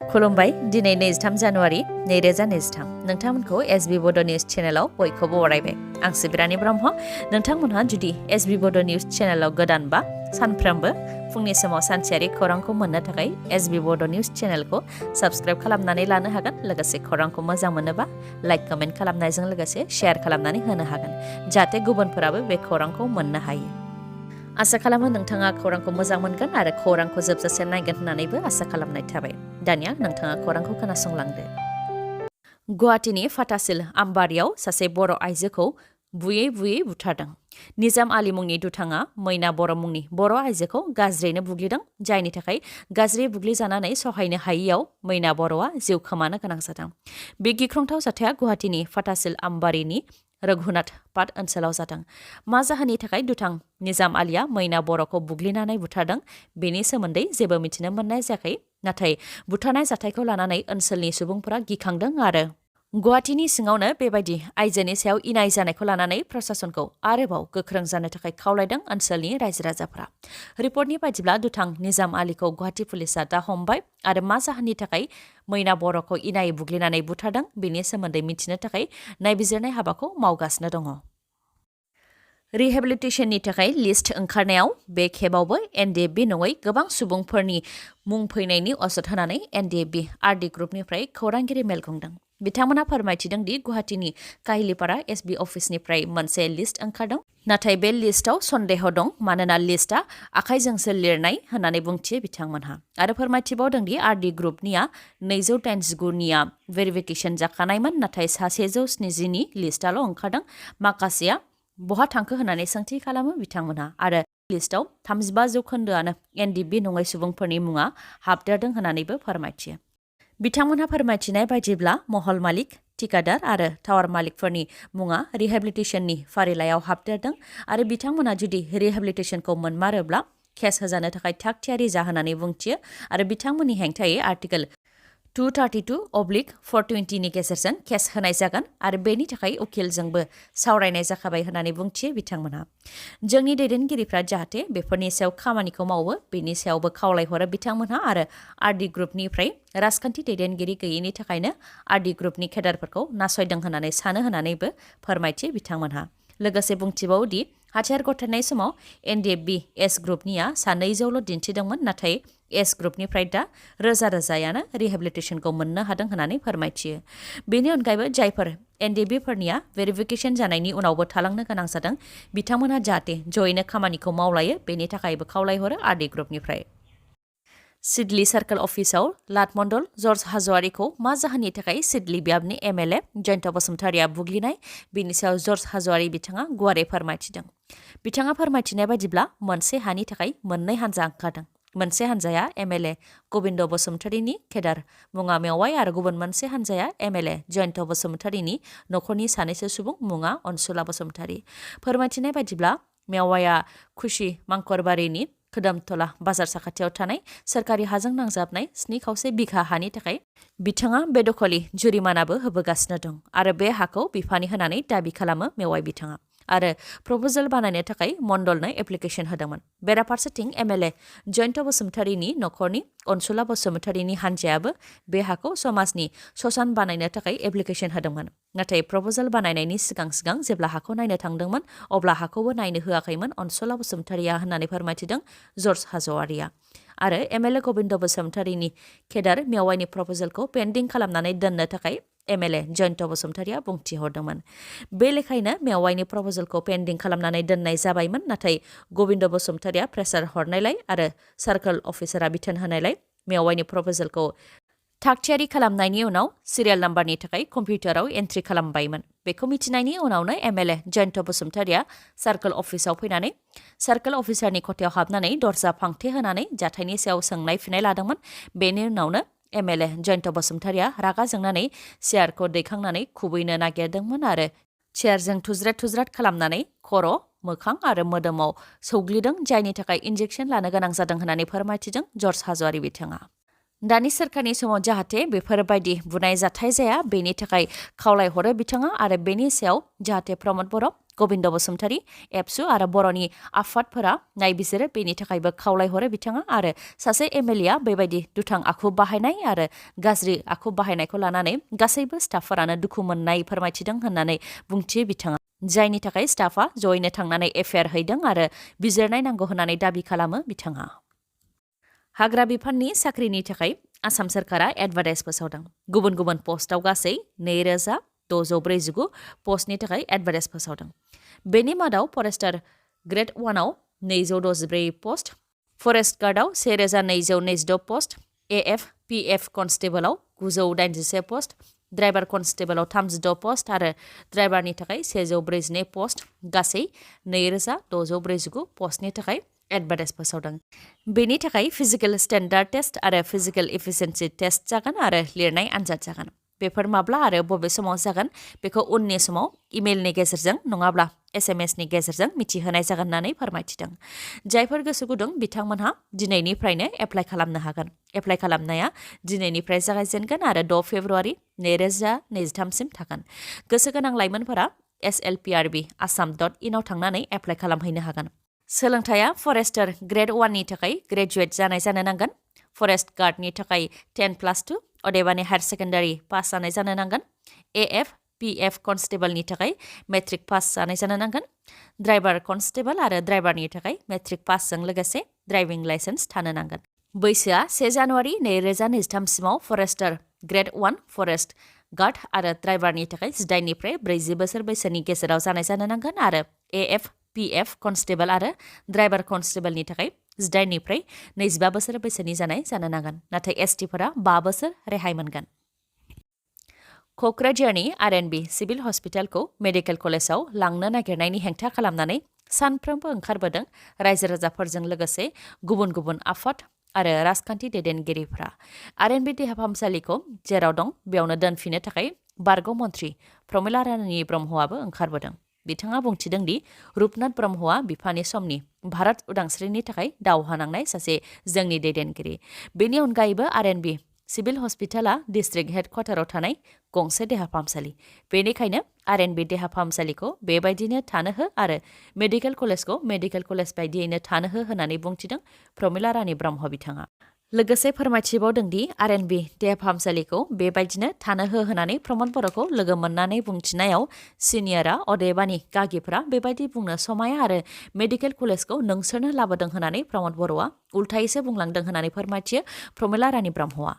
खुलुमबाय दिनै 23 जानुवारि 2023 नोंथांमोनखौ एसबी बड' निउज चेनेलाव बयखौबो बरायबाय आं सिबिरानि ब्रह्म नोंथांमोनहा जुदि एसबी बड' निउज चेनेलाव गोदानबा सानफ्रोमबो फुंनि समाव सानसेयारि खौरांखौ मोननो थाखाय एसबी बड' निउज चेनेलखौ साबस्क्राइब खालामनानै लानो हागोन लोगोसे खौरांखौ मोजां मोनोबा लाइक कमेन्ट खालामनायजों लोगोसे शेयार खालामनानै होनो हागोन जाहाथे गुबुनफोराबो बे खौरांखौ मोननो हायो आसा खालामो नोंथाङा खौरांखौ मोजां मोनगोन आरो खौरांखौ जोबजासे नायगोन होननानैबो आसा खालामनाय थाबाय दानिया नोंथाङा खौरांखौ खोनासंलांदो गुवाहाटीनि फाथासिल आमबारियाव सासे बर' आइजोखौ बुयै बुयै बुथारदों निजाम आली मुंनि दुथाङा मैना बर' मुंनि बर' आइजोखौ गाज्रियैनो बुग्लिदों जायनि थाखाय गाज्रि बुग्लिजानानै सहायनो हायैयाव मैना बर'आ जिउ खोमानो गोनां जादों बे गिख्रंथाव जाथाया गुवाहाटीनि फाथासिल आमबारिनि रघुनाथ पाट ओनसोलाव जादों मा जाहोननि थाखाय दुथां निजाम आलिया मैना बर'खौ बुग्लिनानै बुथारदों बेनि सोमोन्दै जेबो मिथिनो मोननाय जायाखै नाथाय बुथारनाय जाथायखौ लानानै ओनसोलनि सुबुंफोरा गिखांदों आरो गुवाहाटीनि सिङावनो बेबायदि आइजोनि सायाव इनाय जानायखौ लानानै प्रशासनखौ आरोबाव गोख्रों जानो थाखाय खावलायदों ओनसोलनि रायजो राजाफोरा रिपर्टनि बायदिब्ला दुथां निजाम आलिखौ गुवाहाटी पुलिसआ दा हमबाय आरो मा जाहोननि थाखाय मैना बर'खौ इनाय बुग्लिनानै बुथारदों बेनि सोमोन्दै मिथिनो थाखाय नायबिजिरनाय हाबाखौ मावगासिनो दङ रिहेबिलिटेसननि थाखाय लिस्ट ओंखारनायाव बे खेबावबो एनडिएफबि नङै गोबां सुबुंफोरनि मुं फैनायनि असद होनानै एनडिएफबि आरडि ग्रुपनिफ्राय खौरांगिरि मेल खुंदों बिथांमोना फोरमायथिदों दि गुवाहाटीनि काहिलिपारा एसबि अफिसनिफ्राय मोनसे लिस्ट ओंखारदों नाथाय बे लिस्टआव सन्देह दं मानोना लिस्टआ आखाइजोंसो लिरनाय होननानै बुंथियो बिथांमोनहा आरो फोरमायथिबावदों दि आरडि ग्रुपनिया 289निया भेरिफिकेसन जाखानायमोन नाथाय 170नि लिस्टआल' ओंखारदों माखासेया बहा थांखो होननानै सोंथि खालामो बिथांमोनहा आरो लिस्टआव 35% एनडिएफबि नङै सुबुंफोरनि मुङा हाबदेरदों होननानैबो फोरमायथियो बिथांमोनहा फोरमायथिनाय बायदिब्ला महल मालिक ठिकादार आरो टावार मालिकफोरनि मुङा रिहेबिलिटेसननि फारिलाइयाव हाबदेरदों आरो बिथांमोना जुदि रिहेबिलिटेसनखौ मोनमारोब्ला केस होजानो थाखाय थाग थियारि जाहोनानै बुंथियो आरो बिथांमोननि हेंथायै आर्टिकेल 232/420नि गेजेरजों केस होनाय जागोन आरो बेनि थाखाय उकिलजोंबो सावरायनाय जाखाबाय होननानै बुंथियो बिथांमोनहा जोंनि दैदेनगिरिफ्रा जाहाथे बेफोरनि सायाव खामानिखौ मावो बेनि सायावबो खावलायहरो बिथांमोनहा आरो आरडि ग्रुपनिफ्राय राजखान्थि दैदेनगिरि गैयैनि थाखायनो आरडि ग्रुपनि केडारफोरखौ नासयदों होननानै सानो होननानैबो फोरमायथियो बिथांमोनहा लोगोसे बुंथिबावोदि हाथियार गथायनाय समाव एनडिएफबि एस ग्रुपनिया 200ल' दिन्थिदोंमोन नाथाय एस ग्रुपनिफ्राय दा रोजा रोजायानो रिहेबिलिटेसनखौ मोननो हादों होननानै फोरमायथियो बेनि अनगायैबो जायफोर एनडिएफबिफोरनिया भेरिफिकेसन जानायनि उनावबो थालांनो गोनां जादों बिथांमोनहा जाहाथे जयैनो खामानिखौ मावलायो बेनि थाखायबो खावलायहरो आरडि ग्रुपनिफ्राय सिडली सार्कल अफिसाव लाट मण्डल जर्ज हाज'वारिखौ मा जाहोननि थाखाय सिडली बियाबनि एमएलए जयन्त बसुमतारीया बुग्लिनाय बिनि सायाव जर्ज हाज'वारि बिथाङा गुवारै फोरमायथिदों बिथाङा फोरमायथिनाय बायदिब्ला मोनसे हानि थाखाय मोननै हानजा ओंखारदों मोनसे हानजाया एमएलए गबिन्द बसुमतारीनि केडार मुङा मेवाइ आरो गुबुन मोनसे हानजाया एमएलए जयन्त बसुमतारीनि नखरनि सानैसो सुबुं मुङा अनसुला बसुमतारी फोरमायथिनाय बायदिब्ला मेवाइया खुसि मांकरबारिनि खोदोमथला बाजार साखाथियाव थानाय सोरखारि हाजों नांजाबनाय 7.5 बिघा हानि थाखाय बिथाङा बेदखलि जुरिमानाबो होबोगासिनो दं आरो बे हाखौ बिफानि होनानै दाबि खालामो मेवाइ बिथाङा आरो प्रप'जाल बानायनो थाखाय मण्डलनो एप्लिकेसन होदोंमोन बेराफारसेथिं एमएलए जयन्त बसुमतारीनि नखरनि अनसुला बसुमतारीनि हानजायाबो बे हाखौ समाजनि ससान बानायनो थाखाय एप्लिकेसन होदोंमोन नाथाय प्रप'जाल बानायनायनि सिगां जेब्ला हाखौ नायनो थांदोंमोन अब्ला हाखौबो नायनो होआखैमोन अनसुला बसुमतारीया होननानै फोरमायथिदों जर्ज हाज'वारिया आरो एमएलए गबिन्द बसुमतारीनि केडार मेवाइनि प्रप'जालखौ पेन्डिं खालामनानै दोननो थाखाय एमएलए जयन्त बसुमतारीया बुंथिहरदोंमोन बे लेखायैनो मेवाइनि प्रप'जालखौ पेन्डिं खालामनानै दोननाय जाबायमोन नाथाय गबिन्द बसुमतारीया प्रेसार हरनायलाय आरो सार्कल अफिसारा बिथोन होनायलाय मेवाइनि प्रप'जालखौ थागथियारि खालामनायनि उनाव सिरियाल नाम्बारनि थाखाय कम्पिउटाराव एन्ट्रि खालामबायमोन बेखौ मिथिनायनि उनावनो एमएलए जयन्त बसुमतारीया सार्कल अफिसाव फैनानै सार्कल अफिसारनि खथायाव हाबनानै दरजा फांथे होनानै जाथायनि सायाव सोंनाय फिननाय लादोंमोन बेनि उनावनो एमएलए जयन्त बसुमतारीया रागा जोंनानै चेयारखौ दैखांनानै खुबैनो नागिरदोंमोन आरो चेयारजों थुज्राद खालामनानै खर' मोखां आरो मोदोमाव सौग्लिदों जायनि थाखाय इन्जेक्सन लानो गोनां जादों होननानै फोरमायथिदों जर्ज हाज'वारि बिथाङा दानि सोरखारनि समाव जाहाथे बेफोरबायदि बुनाय जाथाय जाया बेनि थाखाय खावलायहरो बिथाङा आरो बेनि सायाव जाहाथे प्रमद बर' गबिन्द बसुमतारी एबसु आरो बर'नि आफादफोरा नायबिजिरो बेनि थाखायबो खावलायहरो बिथाङा आरो सासे एमएलएआ बेबायदि दुथां आखु बाहायनाय आरो गाज्रि आखु बाहायनायखौ लानानै गासैबो स्टाफफोरानो दुखु मोननाय फोरमायथिदों होननानै बुंथियो बिथाङा जायनि थाखाय स्टाफआ जयैनो थांनानै एफआइआर हैदों आरो बिजिरनाय नांगौ होननानै दाबि खालामो बिथाङा हाग्रा बिफाननि साख्रिनि थाखाय आसाम सरकारा एडभार्टाइज फोसावदों गुबुन गुबुन पस्टआव गासै 2649 पस्टनि थाखाय एडभार्टाइज फोसावदों बेनि मादाव फरेस्टार ग्रेड 1आव 264 पस्ट फरेस्ट गार्डआव 1226 पस्ट एएफपीएफ कन्स्टेबलआव 986 पस्ट ड्राइभार कन्स्टेबलआव 36 पस्ट आरो ड्राइभारनि थाखाय 142 पस्ट गासै 2649 पस्टनि थाखाय एडभार्टाइज फोसावदों बेनि थाखाय फिजिकल स्टेन्डार्ड टेस्ट आरो फिजिकल एफिसिएन्सि टेस्ट जागोन आरो लिरनाय आनजाद जागोन बेफोर माब्ला आरो बबे समाव जागोन बेखौ उननि समाव इमेलनि गेजेरजों नङाब्ला एसएमएसनि गेजेरजों मिथिहोनाय जागोन होननानै फोरमायथिदों जायफोर गोसो गुदुं बिथांमोनहा दिनैनिफ्रायनो एप्लाइ खालामनो हागोन एप्लाइ खालामनाया दिनैनिफ्राय जागायजेनगोन आरो 6 फेब्रुआरि 2023 सिम थागोन गोसो गोनां लाइमोनफोरा slprb.assam.in आव थांनानै एप्लाइ खालामहैनो हागोन सोलोंथाया फरेस्टार ग्रेड 1 नि थाखाय ग्रेजुवेट जानाय जानो नांगोन फरेस्ट गार्डनि थाखाय 10+2 अदेबानि हायर सेकेन्डारि पास जानाय जानो नांगोन एएफपीएफ कन्स्टेबलनि थाखाय मेट्रिक पास जानाय जानो नांगोन ड्राइभार कन्स्टेबल आरो ड्राइभारनि थाखाय मेट्रिक पासजों लोगोसे ड्राइभिं लाइसेन्स थानो नांगोन बैसोआ 1 जानुवारि 2023 सिमाव फरेस्टार ग्रेड 1 फरेस्ट गार्ड आरो ड्राइभारनि थाखाय 18 निफ्राय 40 बोसोर बैसोनि गेजेराव जानाय जानो नांगोन आरो एएफपीएफ कन्स्टेबल आरो ड्राइभार कन्स्टेबलनि थाखाय 18 निफ्राय 25 बोसोर बैसोनि जानाय जानो नांगोन नाथाय एसटिफोरा 5 बोसोर रेहाय मोनगोन क'क्राझारनि आरएनबि सिभिल हस्पिटालखौ मेडिकेल कलेजाव लांनो नागिरनायनि हेंथा खालामनानै सानफ्रोमबो ओंखारबोदों रायजो राजाफोरजों लोगोसे गुबुन गुबुन आफाद आरो राजखान्थि दैदेनगिरिफ्रा आरएनबि देहा फाहामसालिखौ जेराव दं बेयावनो दोनफिननो थाखाय बारग' मन्थ्रि प्रमिला रानी ब्रह्मआबो ओंखारबोदों बिथाङा बुंथिदों दि रुपनाथ ब्रह्मआ बिफानि समनि भारत उदांस्रिनि थाखाय दावहा नांनाय सासे जोंनि दैदेनगिरि बेनि अनगायैबो आरएनबि सिभिल हस्पिटाला डिस्ट्रिक्ट हेडक्वार्टाराव थानाय गंसे देहा फाहामसालि बेनिखायनो आरएनबि देहा फाहामसालिखौ बेबायदिनो थानो हो आरो मेडिकेल कलेजखौ मेडिकेल कलेज बायदियैनो थानो हो होननानै बुंथिदों प्रमिला रानी ब्रह्म बिथाङा लोगोसे फोरमायथिबावदों दि आरएनबि देहा फाहामसालिखौ बेबायदिनो थानो हो होननानै प्रमद बर'खौ लोगो मोननानै बुंथिनायाव सिनियरा अदेबानि गागिफ्रा बेबायदि बुंनो समाया आरो मेडिकेल कलेजखौ नोंसोरनो लाबोदों होननानै प्रमद बर'आ उल्थायैसो बुंलांदों होननानै फोरमायथियो प्रमिला रानी ब्रह्मआ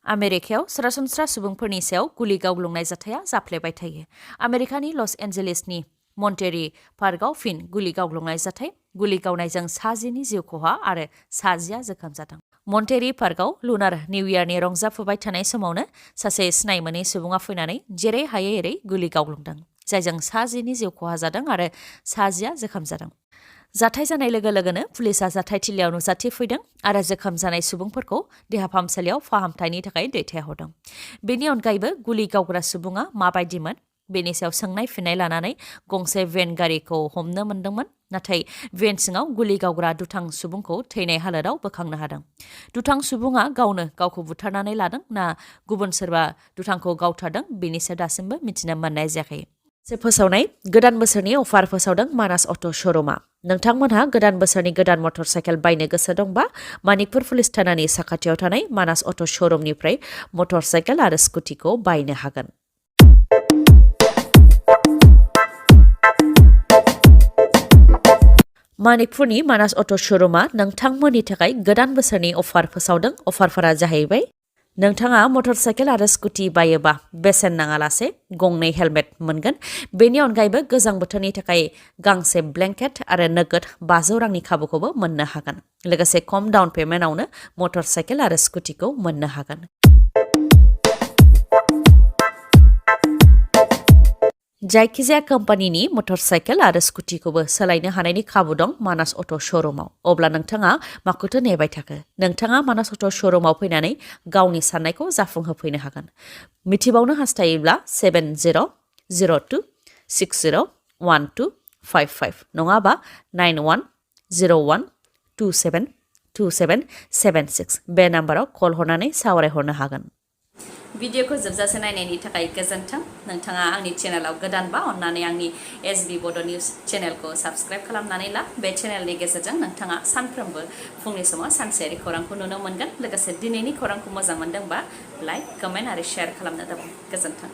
आमेरिकायाव सरासनस्रा सुबुंफोरनि सायाव गुलि गावग्लुंनाय जाथाया जाफ्लेबाय थायो आमेरिकानि लस एन्जेलिसनि मन्टेरी पार्कआव फिन गुलि गावग्लुंनाय जाथाय गुलि गावनायजों 10 जिउ खहा आरो 10 जोखोम जादों मन्टेरी पार्कआव लुनार निउ इयारनि रंजाफुबाय थानाय समावनो सासे सिनाय मोनै सुबुङा फैनानै जेरै हायो एरै गुलि गावग्लुंदों जायजों 10 जिउ खहा जादों आरो 10 जोखोम जादों जाथाय जानाय लोगो लोगोनो पुलिसा जाथायथिलियाव नुजाथिफैदों आरो जोखोम जानाय सुबुंफोरखौ देहा फाहामसालियाव फाहामथायनि थाखाय दैथायहरदों बेनि अनगायैबो गुलि गावग्रा सुबुङा माबायदिमोन बेनि सायाव सोंनाय फिननाय लानानै गंसे भेन गारिखौ हमनो मोन्दोंमोन नाथाय भेन सिङाव गुलि गावग्रा दुथां सुबुंखौ थैनाय हालोदाव बोखांनो हादों दुथां सुबुङा गावनो गावखौ बुथारनानै लादों ना गुबुन सोरबा दुथांखौ गावथारदों बेनि सायाव दासिमबो मिथिनो मोननाय जायाखै फोसावनाय गोदान बोसोरनि अफार फोसावदों मानास अट' श'रुमा नोंथांमोनहा गोदान बोसोरनि गोदान मटर साइकेल बायनो गोसो दंबा मानिकपुर पुलिस थानानि साखाथियाव थानाय मानास अट' श'रुमनिफ्राय मटर साइकेल आरो स्कुटिखौ बायनो हागोन मानिकपुरनि मानास अट' श'रुमा नोंथांमोननि थाखाय गोदान बोसोरनि अफार फोसावदों अफारफोरा जाहैबाय नोंथाङा मटर साइकेल आरो स्कुटि बायोबा बेसेन नाङालासे गंनै हेलमेट मोनगोन बेनि अनगायैबो गोजां बोथोरनि थाखाय गांसे ब्लेंकेट आरो नोगोद 500 रांनि खाबुखौबो मोननो हागोन लोगोसे खम डाउन पेमेन्टआवनो मटर साइकेल आरो स्कुटिखौ मोननो हागोन जायखिजाया कम्पानिनि मटर साइकेल आरो स्कुटिखौबो सोलायनो हानायनि खाबु दं मानास अट' श'रुमाव अब्ला नोंथाङा माखौथो नेबाय थाखो नोंथाङा मानास अट' श'रुमाव फैनानै गावनि साननायखौ जाफुंहोफैनो हागोन मिथिबावनो हास्थायोब्ला 7002601255 नङाबा 9101272776 बे नाम्बाराव कल हरनानै सावरायहरनो हागोन भिडिअखौ जोबजासे नायनायनि थाखाय गोजोन्थों नोंथाङा आंनि चेनेलाव गोदानबा अन्नानै आंनि एसबी बड' निउज चेनेलखौ साबस्क्राइब खालामनानै ला बे चेनेलनि गेजेरजों नोंथाङा सानफ्रोमबो फुंनि समाव सानसेयारि खौरांखौ नुनो मोनगोन लोगोसे दिनैनि खौरांखौ मोजां मोनदोंबा लाइक कमेन्ट आरो शेयार खालामनो दाबाव गोजोन्थों